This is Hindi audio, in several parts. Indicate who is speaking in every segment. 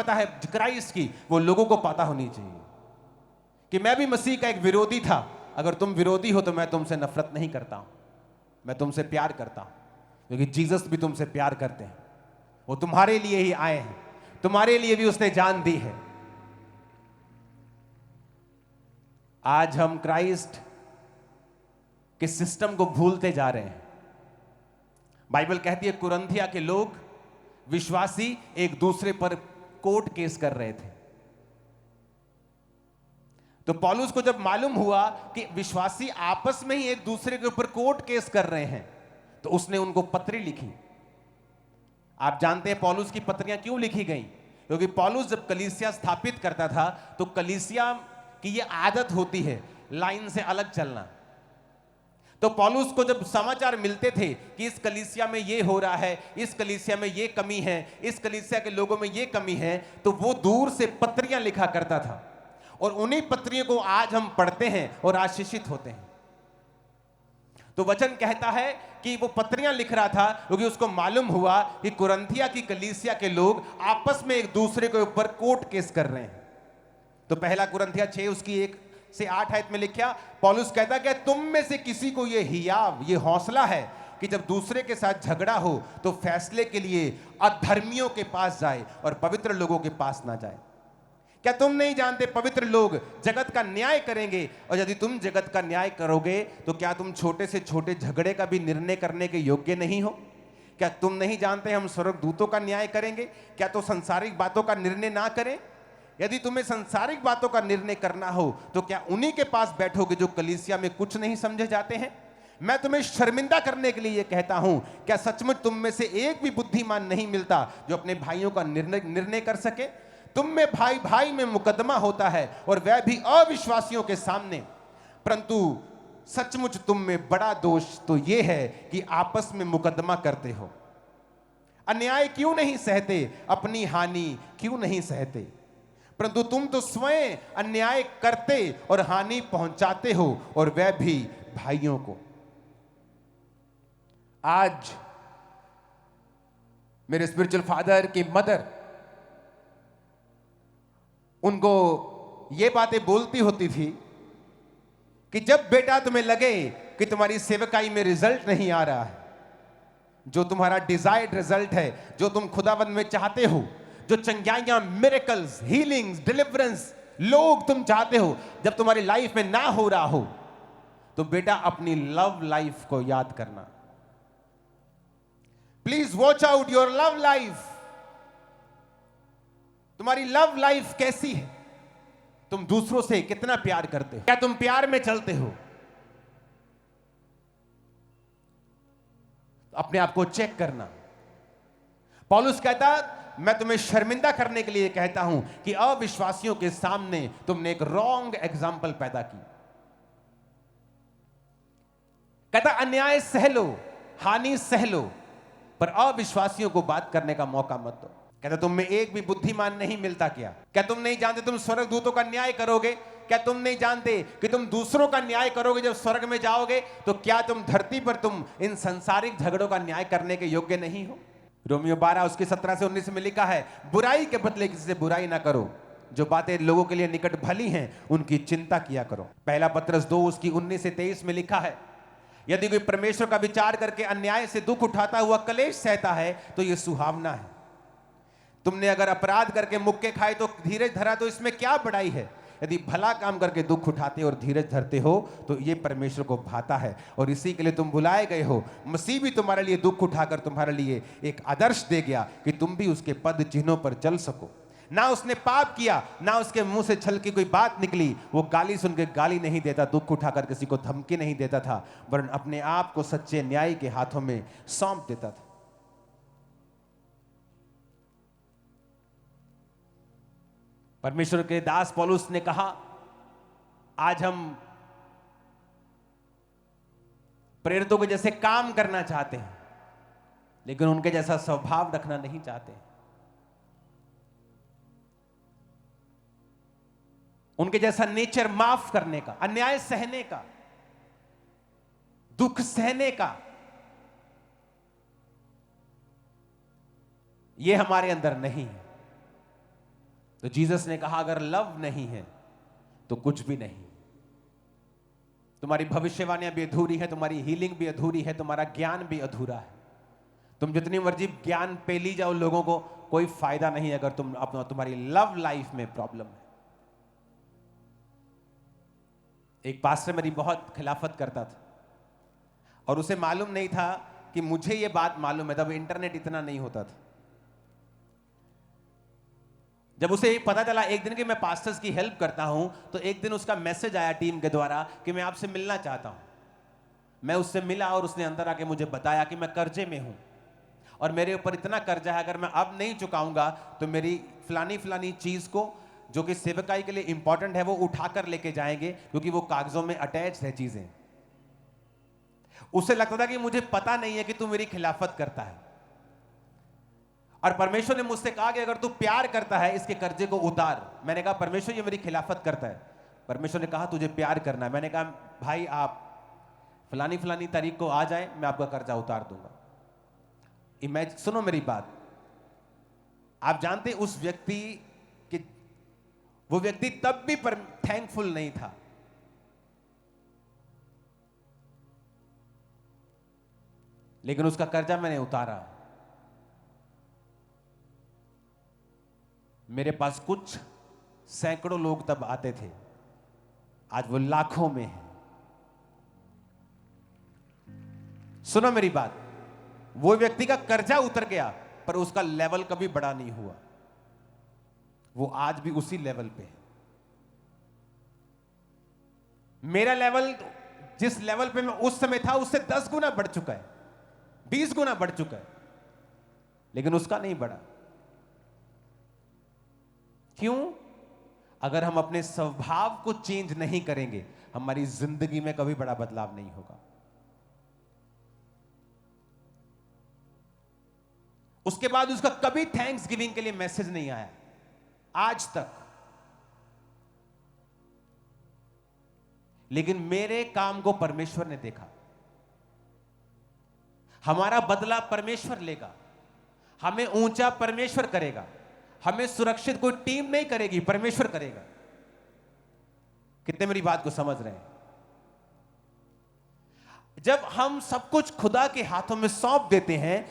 Speaker 1: पता है क्राइस्ट की, वो लोगों को पता होनी चाहिए कि मैं भी मसीह का एक विरोधी था। अगर तुम विरोधी हो तो मैं तुमसे नफरत नहीं करता हूं, मैं तुमसे प्यार करता हूं, क्योंकि जीसस भी तुमसे प्यार करते हैं। वो तुम्हारे लिए ही आए हैं, तुम्हारे लिए भी उसने जान दी है। आज हम क्राइस्ट के सिस्टम को भूलते जा रहे हैं। बाइबल कहती है कुरिन्थिया के लोग विश्वासी एक दूसरे पर कोर्ट केस कर रहे थे। तो पौलुस को जब मालूम हुआ कि विश्वासी आपस में ही एक दूसरे के ऊपर कोर्ट केस कर रहे हैं, तो उसने उनको पत्री लिखी। आप जानते हैं पौलुस की पत्रियां क्यों लिखी गई? क्योंकि पौलुस जब कलीसिया स्थापित करता था तो कलीसिया की यह आदत होती है लाइन से अलग चलना। तो पौलुस को जब समाचार मिलते थे कि इस कलीसिया में ये हो रहा है, इस कलीसिया में ये कमी है, इस कलीसिया के लोगों में ये कमी है, तो वो दूर से पत्रियां लिखा करता था। और उन्हीं पत्रियों को आज हम पढ़ते हैं और आशीषित होते हैं। तो वचन कहता है कि वो पत्रियां लिख रहा था क्योंकि उसको मालूम हुआ कि कुरिन्थिया की कलीसिया के लोग आपस में एक दूसरे के ऊपर कोर्ट केस कर रहे हैं। तो पहला कुरिन्थिया 6 उसकी 1 से 8 आयत में लिखा, पौलुस कहता कि तुम में से किसी को ये हियाव, ये हौसला है कि जब दूसरे के साथ झगड़ा हो तो फैसले के लिए अधर्मियों के पास जाए और पवित्र लोगों के पास ना जाए। क्या तुम नहीं जानते पवित्र लोग जगत का न्याय करेंगे, और यदि तुम जगत का न्याय करोगे तो क्या तुम छोटे से छोटे झगड़े का भी निर्णय करने के योग्य नहीं हो? क्या तुम नहीं जानते हम स्वर्गदूतों का न्याय करेंगे? क्या तो संसारिक बातों का निर्णय ना करें? यदि तुम्हें संसारिक बातों का निर्णय करना हो तो क्या उन्हीं के पास बैठोगे जो कलीसिया में कुछ नहीं समझे जाते हैं? मैं तुम्हें शर्मिंदा करने के लिए यह कहता हूं, क्या सचमुच तुम में से एक भी बुद्धिमान नहीं मिलता जो अपने भाइयों का निर्णय कर सके? तुम में भाई भाई में मुकदमा होता है और वह भी अविश्वासियों के सामने, परंतु सचमुच तुम में बड़ा दोष तो यह है कि आपस में मुकदमा करते हो। अन्याय क्यों नहीं सहते, अपनी हानि क्यों नहीं सहते? परंतु तुम तो स्वयं अन्याय करते और हानि पहुंचाते हो, और वह भी भाइयों को। आज मेरे स्पिरिचुअल फादर की मदर उनको ये बातें बोलती होती थी कि जब बेटा तुम्हें लगे कि तुम्हारी सेवकाई में रिजल्ट नहीं आ रहा है, जो तुम्हारा डिजायर्ड रिजल्ट है, जो तुम खुदाबंद में चाहते हो, जो चंगाइयां, मिरेकल्स, हीलिंग्स, डिलीवरेंस लोग तुम चाहते हो, जब तुम्हारी लाइफ में ना हो रहा हो, तो बेटा अपनी लव लाइफ को याद करना। Please watch out your love life. तुम्हारी लव लाइफ कैसी है? तुम दूसरों से कितना प्यार करते हो? क्या तुम प्यार में चलते हो? अपने आप को चेक करना। पौलुस कहता, मैं तुम्हें शर्मिंदा करने के लिए कहता हूं कि अविश्वासियों के सामने तुमने एक रॉन्ग एग्जाम्पल पैदा की। कहता अन्याय सह लो, हानि सह लो, पर अविश्वासियों को बात करने का मौका मत दो। कहता तुम में एक भी बुद्धिमान नहीं मिलता क्या? क्या तुम नहीं जानते तुम स्वर्गदूतों का न्याय करोगे? क्या तुम नहीं जानते कि तुम दूसरों का न्याय करोगे जब स्वर्ग में जाओगे? तो क्या तुम धरती पर तुम इन संसारिक झगड़ों का न्याय करने के योग्य नहीं हो? रोमियो 12 उसके 17 से 19 में लिखा है, बुराई के बदले किसी से बुराई ना करो, जो बातें लोगों के लिए निकट भली हैं उनकी चिंता किया करो। पहला पत्रस 2 उसकी 19 से 23 में लिखा है, यदि कोई परमेश्वर का विचार करके अन्याय से दुख उठाता हुआ कलेश सहता है तो यह सुहावना है। तुमने अगर अपराध करके मुक्के खाए तो धीरज धरा, तो इसमें क्या बड़ाई है? यदि भला काम करके दुख उठाते और धीरज धरते हो तो ये परमेश्वर को भाता है, और इसी के लिए तुम बुलाए गए हो। मसीह भी तुम्हारे लिए दुख उठाकर तुम्हारे लिए एक आदर्श दे गया कि तुम भी उसके पद चिन्हों पर चल सको। ना उसने पाप किया, ना उसके मुंह से छल की कोई बात निकली। वो गाली सुन के गाली नहीं देता, दुख उठाकर किसी को धमकी नहीं देता था, वरन अपने आप को सच्चे न्याय के हाथों में सौंप देता था। परमेश्वर के दास पौलुस ने कहा, आज हम प्रेरितों के जैसे काम करना चाहते हैं, लेकिन उनके जैसा स्वभाव रखना नहीं चाहते। उनके जैसा नेचर माफ करने का, अन्याय सहने का, दुख सहने का, यह हमारे अंदर नहीं है। तो जीसस ने कहा अगर लव नहीं है तो कुछ भी नहीं। तुम्हारी भविष्यवाणियां भी अधूरी है, तुम्हारी हीलिंग भी अधूरी है, तुम्हारा ज्ञान भी अधूरा है। तुम जितनी मर्जी ज्ञान पे ली जाओ लोगों को, कोई फायदा नहीं अगर तुम्हारी लव लाइफ में प्रॉब्लम है। एक पास्टर मेरी बहुत खिलाफत करता था और उसे मालूम नहीं था कि मुझे यह बात मालूम है, तब इंटरनेट इतना नहीं होता था। जब उसे पता चला एक दिन कि मैं पास्टर्स की हेल्प करता हूं, तो एक दिन उसका मैसेज आया टीम के द्वारा कि मैं आपसे मिलना चाहता हूं। मैं उससे मिला और उसने अंदर आके मुझे बताया कि मैं कर्जे में हूं और मेरे ऊपर इतना कर्जा है, अगर मैं अब नहीं चुकाऊंगा तो मेरी फलानी फलानी चीज को जो कि सेवकाई के लिए इंपॉर्टेंट है वो उठाकर लेके जाएंगे, क्योंकि वो कागजों में अटैच है चीजें। उसे लगता था कि मुझे पता नहीं है कि तू मेरी खिलाफत करता है, और परमेश्वर ने मुझसे कहा कि अगर तू प्यार करता है इसके कर्जे को उतार। मैंने कहा परमेश्वर ये मेरी खिलाफत करता है। परमेश्वर ने कहा तुझे प्यार करना है। मैंने कहा भाई आप फलानी फलानी तारीख को आ जाए, मैं आपका कर्जा उतार दूंगा। सुनो मेरी बात, आप जानते उस व्यक्ति कि वो व्यक्ति तब भी थैंकफुल नहीं था। लेकिन उसका कर्जा मैंने उतारा। मेरे पास कुछ सैकड़ों लोग तब आते थे, आज वो लाखों में है। सुनो मेरी बात, वो व्यक्ति का कर्जा उतर गया पर उसका लेवल कभी बड़ा नहीं हुआ। वो आज भी उसी लेवल पे है। मेरा लेवल जिस लेवल पे मैं उस समय था उससे 10 गुना बढ़ चुका है, 20 गुना बढ़ चुका है, लेकिन उसका नहीं बढ़ा। क्यों? अगर हम अपने स्वभाव को चेंज नहीं करेंगे, हमारी जिंदगी में कभी बड़ा बदलाव नहीं होगा। उसके बाद उसका कभी थैंक्स गिविंग के लिए मैसेज नहीं आया आज तक। लेकिन मेरे काम को परमेश्वर ने देखा। हमारा बदला परमेश्वर लेगा, हमें ऊंचा परमेश्वर करेगा, हमें सुरक्षित कोई टीम नहीं करेगी, परमेश्वर करेगा। कितने मेरी बात को समझ रहे हैं? जब हम सब कुछ खुदा के हाथों में सौंप देते हैं,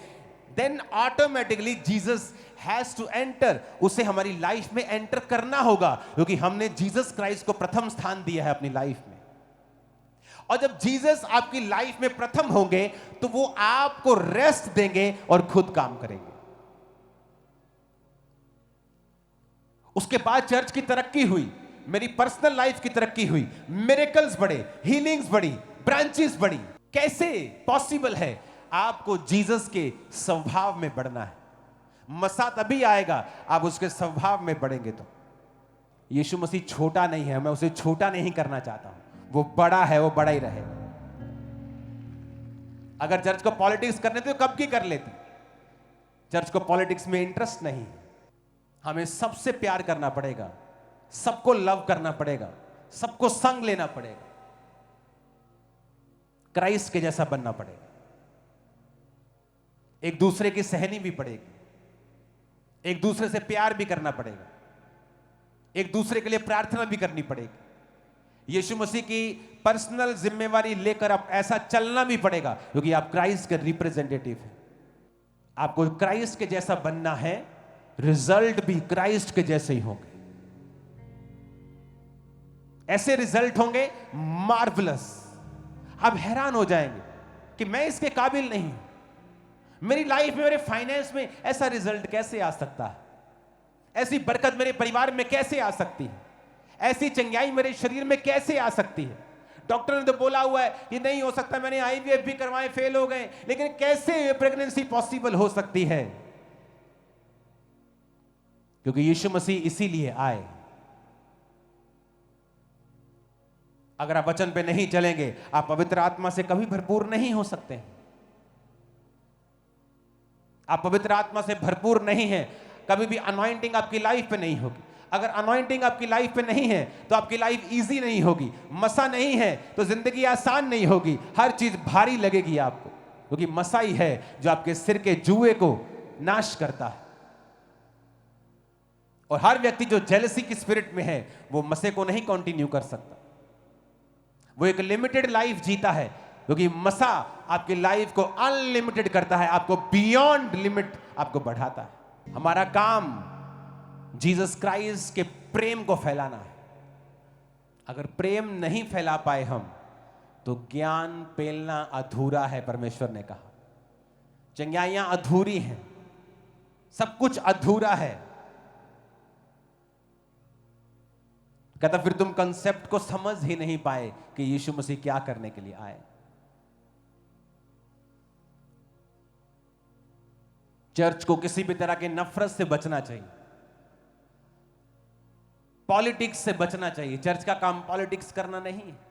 Speaker 1: then automatically Jesus has to enter. उसे हमारी लाइफ में एंटर करना होगा, क्योंकि हमने जीसस क्राइस्ट को प्रथम स्थान दिया है अपनी लाइफ में। और जब जीसस आपकी लाइफ में प्रथम होंगे तो वो आपको रेस्ट देंगे और खुद काम करेंगे। उसके बाद चर्च की तरक्की हुई, मेरी पर्सनल लाइफ की तरक्की हुई, मिरेकल्स बढ़े, हीलिंग्स बढ़ी, ब्रांचेस बढ़ी। कैसे पॉसिबल है? आपको जीसस के स्वभाव में बढ़ना है। मसा तभी आएगा आप उसके स्वभाव में बढ़ेंगे। तो यीशु मसीह छोटा नहीं है, मैं उसे छोटा नहीं करना चाहता हूं। वो बड़ा है, वो बड़ा ही रहे। अगर चर्च को पॉलिटिक्स करने थे तो कब की कर लेते। चर्च को पॉलिटिक्स में इंटरेस्ट नहीं है। हमें सबसे प्यार करना पड़ेगा, सबको लव करना पड़ेगा, सबको संग लेना पड़ेगा, क्राइस्ट के जैसा बनना पड़ेगा। एक दूसरे की सहनी भी पड़ेगी, एक दूसरे से प्यार भी करना पड़ेगा, एक दूसरे के लिए प्रार्थना भी करनी पड़ेगी। यीशु मसीह की पर्सनल जिम्मेवारी लेकर आप ऐसा चलना भी पड़ेगा, क्योंकि आप क्राइस्ट के रिप्रेजेंटेटिव हैं। आपको क्राइस्ट के जैसा बनना है, रिजल्ट भी क्राइस्ट के जैसे ही होंगे। ऐसे रिजल्ट होंगे मार्वलस, आप हैरान हो जाएंगे कि मैं इसके काबिल नहीं हूं। मेरी लाइफ में, मेरे फाइनेंस में ऐसा रिजल्ट कैसे आ सकता है? ऐसी बरकत मेरे परिवार में कैसे आ सकती है? ऐसी चंगाई मेरे शरीर में कैसे आ सकती है? डॉक्टर ने तो बोला हुआ है कि नहीं हो सकता, मैंने आईवीएफ भी करवाए, फेल हो गए, लेकिन कैसे प्रेगनेंसी पॉसिबल हो सकती है? क्योंकि यीशु मसीह इसीलिए आए। अगर आप वचन पे नहीं चलेंगे, आप पवित्र आत्मा से कभी भरपूर नहीं हो सकते। आप पवित्र आत्मा से भरपूर नहीं हैं, कभी भी अनॉइंटिंग आपकी लाइफ पे नहीं होगी। अगर अनॉइंटिंग आपकी लाइफ पे नहीं है तो आपकी लाइफ इजी नहीं होगी। मसा नहीं है तो जिंदगी आसान नहीं होगी, हर चीज भारी लगेगी आपको, क्योंकि मसा ही है जो आपके सिर के जुए को नाश करता है। और हर व्यक्ति जो जेलसी की स्पिरिट में है वो मसीह को नहीं कंटिन्यू कर सकता। वो एक लिमिटेड लाइफ जीता है, क्योंकि मसा आपकी लाइफ को अनलिमिटेड करता है, आपको बियॉन्ड लिमिट आपको बढ़ाता है। हमारा काम जीसस क्राइस्ट के प्रेम को फैलाना है। अगर प्रेम नहीं फैला पाए हम तो ज्ञान पेलना अधूरा है। परमेश्वर ने कहा चंगाइयां अधूरी हैं, सब कुछ अधूरा है। कहता फिर तुम कंसेप्ट को समझ ही नहीं पाए कि यीशु मसीह क्या करने के लिए आए। चर्च को किसी भी तरह की नफरत से बचना चाहिए, पॉलिटिक्स से बचना चाहिए। चर्च का काम पॉलिटिक्स करना नहीं है।